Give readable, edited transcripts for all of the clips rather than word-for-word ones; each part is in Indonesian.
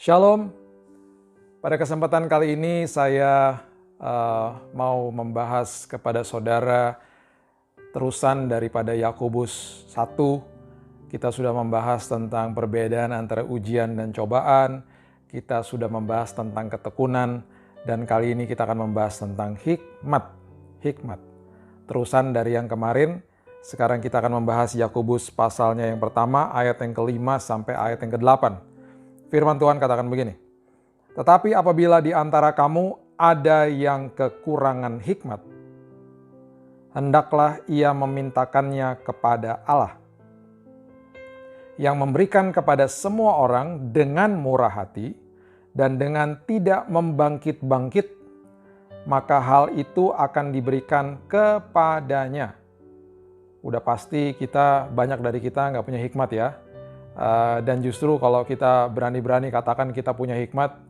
Shalom, pada kesempatan kali ini saya mau membahas kepada saudara terusan daripada Yakobus 1. Kita sudah membahas tentang perbedaan antara ujian dan cobaan, kita sudah membahas tentang ketekunan, dan kali ini kita akan membahas tentang hikmat. Terusan dari yang kemarin, sekarang kita akan membahas Yakobus pasalnya yang pertama, ayat yang ke-5 sampai ayat yang ke-8. Firman Tuhan katakan begini, "Tetapi apabila di antara kamu ada yang kekurangan hikmat, hendaklah ia memintakannya kepada Allah, yang memberikan kepada semua orang dengan murah hati dan dengan tidak membangkit-bangkit, maka hal itu akan diberikan kepadanya." Udah pasti banyak dari kita nggak punya hikmat ya. Dan justru kalau kita berani-berani katakan kita punya hikmat,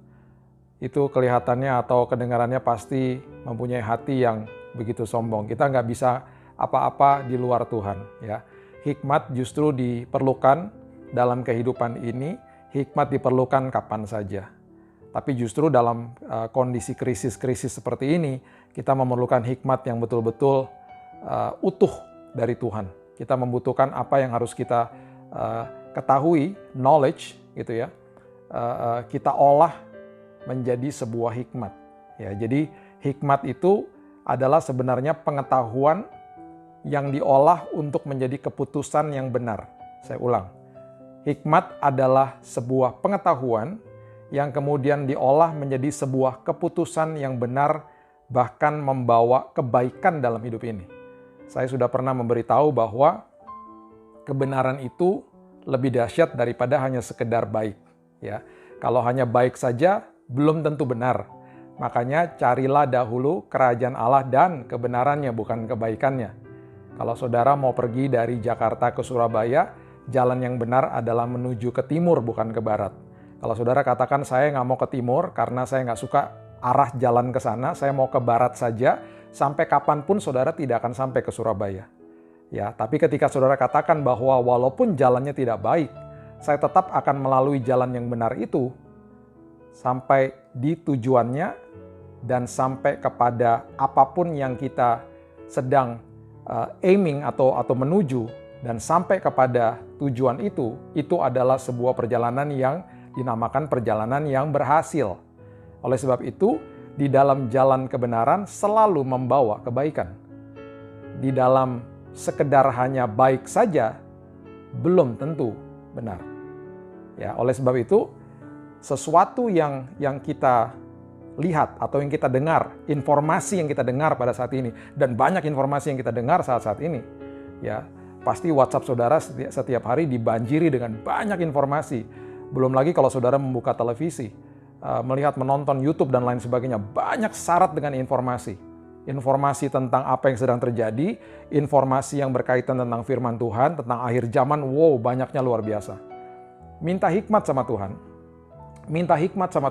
itu kelihatannya atau kedengarannya pasti mempunyai hati yang begitu sombong. Kita nggak bisa apa-apa di luar Tuhan ya. Hikmat justru diperlukan dalam kehidupan ini, hikmat diperlukan kapan saja. Tapi justru dalam kondisi krisis-krisis seperti ini, kita memerlukan hikmat yang betul-betul utuh dari Tuhan. Kita membutuhkan apa yang harus kita ketahui, knowledge gitu ya, kita olah menjadi sebuah hikmat. Ya, jadi hikmat itu adalah sebenarnya pengetahuan yang diolah untuk menjadi keputusan yang benar. Saya ulang, hikmat adalah sebuah pengetahuan yang kemudian diolah menjadi sebuah keputusan yang benar, bahkan membawa kebaikan dalam hidup ini. Saya sudah pernah memberitahu bahwa kebenaran itu lebih dahsyat daripada hanya sekedar baik. Ya, kalau hanya baik saja belum tentu benar. Makanya carilah dahulu kerajaan Allah dan kebenarannya, bukan kebaikannya. Kalau saudara mau pergi dari Jakarta ke Surabaya, jalan yang benar adalah menuju ke timur, bukan ke barat. Kalau saudara katakan saya nggak mau ke timur karena saya nggak suka arah jalan ke sana, saya mau ke barat saja, sampai kapanpun saudara tidak akan sampai ke Surabaya. Ya, tapi ketika saudara katakan bahwa walaupun jalannya tidak baik, saya tetap akan melalui jalan yang benar itu sampai di tujuannya dan sampai kepada apapun yang kita sedang aiming atau menuju, dan sampai kepada tujuan itu adalah sebuah perjalanan yang dinamakan perjalanan yang berhasil. Oleh sebab itu, di dalam jalan kebenaran selalu membawa kebaikan. Di dalam sekedar hanya baik saja belum tentu benar. Ya, oleh sebab itu sesuatu yang kita lihat atau yang kita dengar, informasi yang kita dengar pada saat ini, dan banyak informasi yang kita dengar saat-saat ini, ya pasti WhatsApp saudara setiap hari dibanjiri dengan banyak informasi. Belum lagi kalau saudara membuka televisi, melihat, menonton YouTube dan lain sebagainya, banyak syarat dengan informasi. Informasi tentang apa yang sedang terjadi, informasi yang berkaitan tentang firman Tuhan, tentang akhir zaman, wow, banyaknya luar biasa. Minta hikmat sama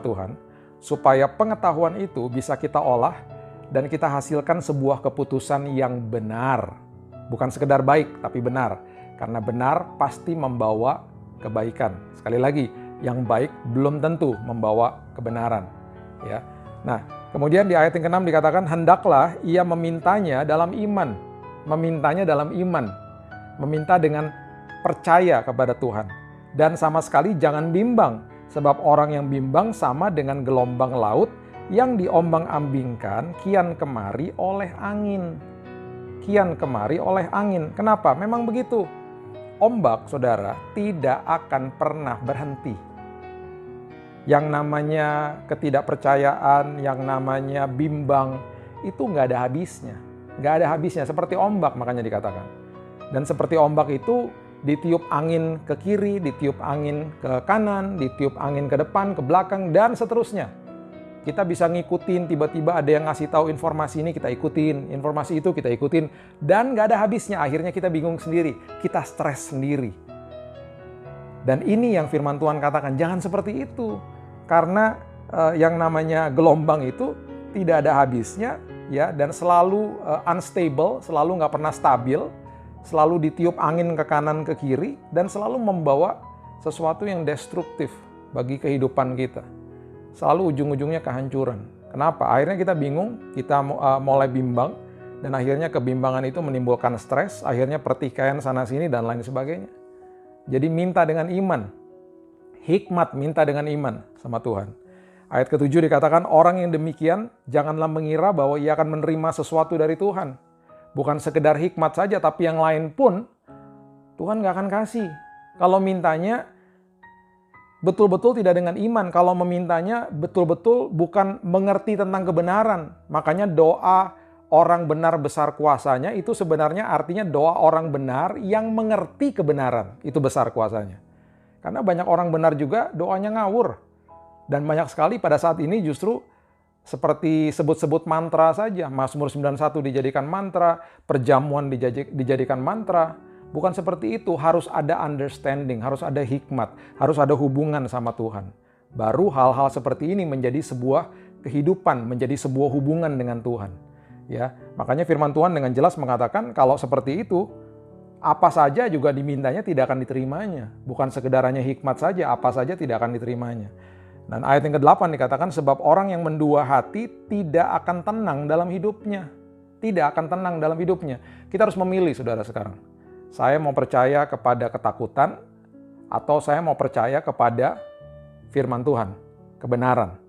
Tuhan, supaya pengetahuan itu bisa kita olah dan kita hasilkan sebuah keputusan yang benar. Bukan sekedar baik, tapi benar. Karena benar pasti membawa kebaikan. Sekali lagi, yang baik belum tentu membawa kebenaran. Ya. Nah, kemudian di ayat yang ke-6 dikatakan, hendaklah ia memintanya dalam iman. Memintanya dalam iman. Meminta dengan percaya kepada Tuhan. Dan sama sekali jangan bimbang. Sebab orang yang bimbang sama dengan gelombang laut yang diombang-ambingkan kian kemari oleh angin. Kian kemari oleh angin. Kenapa? Memang begitu. Ombak, saudara, tidak akan pernah berhenti. Yang namanya ketidakpercayaan, yang namanya bimbang, itu nggak ada habisnya. Nggak ada habisnya, seperti ombak makanya dikatakan. Dan seperti ombak itu ditiup angin ke kiri, ditiup angin ke kanan, ditiup angin ke depan, ke belakang, dan seterusnya. Kita bisa ngikutin, tiba-tiba ada yang ngasih tahu informasi ini kita ikutin, informasi itu kita ikutin, dan nggak ada habisnya. Akhirnya kita bingung sendiri, kita stres sendiri. Dan ini yang firman Tuhan katakan, jangan seperti itu. Karena yang namanya gelombang itu tidak ada habisnya, ya, dan selalu unstable, selalu nggak pernah stabil, selalu ditiup angin ke kanan ke kiri, dan selalu membawa sesuatu yang destruktif. bagi kehidupan kita. Selalu ujung-ujungnya kehancuran. Kenapa? Akhirnya kita bingung, kita mulai bimbang, dan akhirnya kebimbangan itu menimbulkan stres, akhirnya pertikaian sana-sini dan lain sebagainya. Jadi minta dengan iman. Hikmat minta dengan iman sama Tuhan. Ayat ke-7 dikatakan, orang yang demikian janganlah mengira bahwa ia akan menerima sesuatu dari Tuhan. Bukan sekedar hikmat saja, tapi yang lain pun Tuhan gak akan kasih. Kalau mintanya betul-betul tidak dengan iman. Kalau memintanya betul-betul bukan mengerti tentang kebenaran. Makanya doa orang benar besar kuasanya itu sebenarnya artinya doa orang benar yang mengerti kebenaran. Itu besar kuasanya. Karena banyak orang benar juga doanya ngawur. Dan banyak sekali pada saat ini justru seperti sebut-sebut mantra saja. Mazmur 91 dijadikan mantra, perjamuan dijadikan mantra. Bukan seperti itu, harus ada understanding, harus ada hikmat, harus ada hubungan sama Tuhan. Baru hal-hal seperti ini menjadi sebuah kehidupan, menjadi sebuah hubungan dengan Tuhan. Ya, makanya firman Tuhan dengan jelas mengatakan kalau seperti itu, apa saja juga dimintanya tidak akan diterimanya. Bukan sekedar hanya hikmat saja, apa saja tidak akan diterimanya. Dan ayat yang ke-8 dikatakan, sebab orang yang mendua hati tidak akan tenang dalam hidupnya. Tidak akan tenang dalam hidupnya. Kita harus memilih, saudara, sekarang. Saya mau percaya kepada ketakutan, atau saya mau percaya kepada firman Tuhan, kebenaran.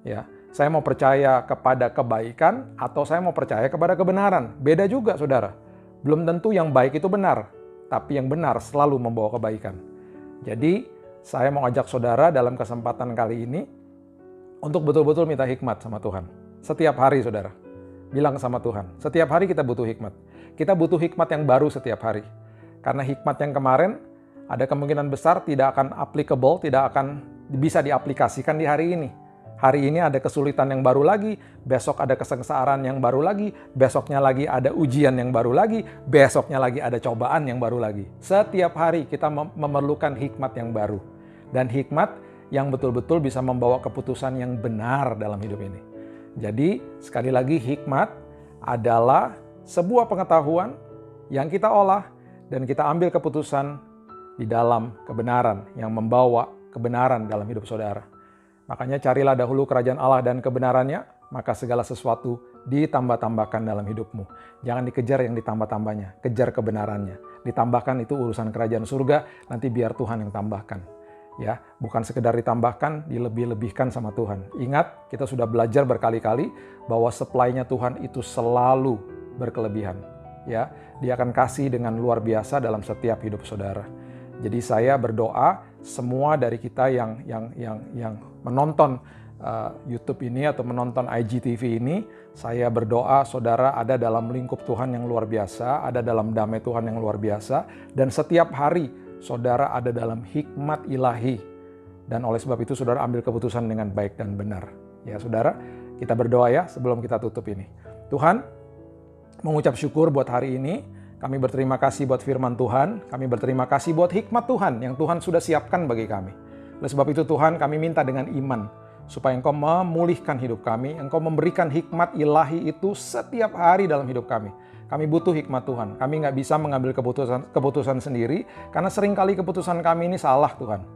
Ya, saya mau percaya kepada kebaikan, atau saya mau percaya kepada kebenaran. Beda juga, saudara. Belum tentu yang baik itu benar, tapi yang benar selalu membawa kebaikan. Jadi, saya mau ajak saudara dalam kesempatan kali ini untuk betul-betul minta hikmat sama Tuhan. Setiap hari, saudara. Bilang sama Tuhan, setiap hari kita butuh hikmat. Kita butuh hikmat yang baru setiap hari. Karena hikmat yang kemarin ada kemungkinan besar tidak akan applicable, tidak akan bisa diaplikasikan di hari ini. Hari ini ada kesulitan yang baru lagi, besok ada kesengsaraan yang baru lagi, besoknya lagi ada ujian yang baru lagi, besoknya lagi ada cobaan yang baru lagi. Setiap hari kita memerlukan hikmat yang baru. Dan hikmat yang betul-betul bisa membawa keputusan yang benar dalam hidup ini. Jadi, sekali lagi hikmat adalah sebuah pengetahuan yang kita olah dan kita ambil keputusan di dalam kebenaran yang membawa kebenaran dalam hidup saudara. Makanya carilah dahulu kerajaan Allah dan kebenarannya, maka segala sesuatu ditambah-tambahkan dalam hidupmu. Jangan dikejar yang ditambah-tambahnya, kejar kebenarannya. Ditambahkan itu urusan kerajaan surga, nanti biar Tuhan yang tambahkan. Ya, bukan sekedar ditambahkan, dilebih-lebihkan sama Tuhan. Ingat, kita sudah belajar berkali-kali bahwa supply-nya Tuhan itu selalu berkelebihan. Ya, Dia akan kasih dengan luar biasa dalam setiap hidup saudara. Jadi saya berdoa semua dari kita yang menonton YouTube ini atau menonton IGTV ini, saya berdoa saudara ada dalam lingkup Tuhan yang luar biasa, ada dalam damai Tuhan yang luar biasa, dan setiap hari saudara ada dalam hikmat ilahi. Dan oleh sebab itu saudara ambil keputusan dengan baik dan benar. Ya saudara, kita berdoa ya sebelum kita tutup ini. Tuhan, mengucap syukur buat hari ini. Kami berterima kasih buat firman Tuhan, kami berterima kasih buat hikmat Tuhan yang Tuhan sudah siapkan bagi kami. Oleh sebab itu Tuhan, kami minta dengan iman, supaya Engkau memulihkan hidup kami, Engkau memberikan hikmat ilahi itu setiap hari dalam hidup kami. Kami butuh hikmat Tuhan, kami nggak bisa mengambil keputusan sendiri, karena seringkali keputusan kami ini salah Tuhan.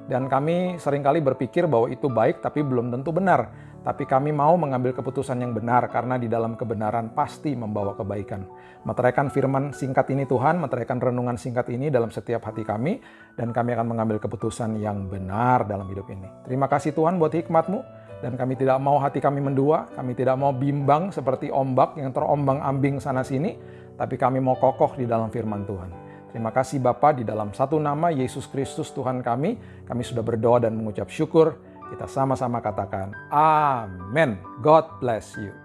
Dan kami seringkali berpikir bahwa itu baik, tapi belum tentu benar. Tapi kami mau mengambil keputusan yang benar, karena di dalam kebenaran pasti membawa kebaikan. Meteraikan firman singkat ini Tuhan, meteraikan renungan singkat ini dalam setiap hati kami, dan kami akan mengambil keputusan yang benar dalam hidup ini. Terima kasih Tuhan buat hikmat-Mu, dan kami tidak mau hati kami mendua, kami tidak mau bimbang seperti ombak yang terombang-ambing sana-sini, tapi kami mau kokoh di dalam firman Tuhan. Terima kasih Bapa, di dalam satu nama Yesus Kristus Tuhan kami sudah berdoa dan mengucap syukur. Kita sama-sama katakan, Amin. God bless you.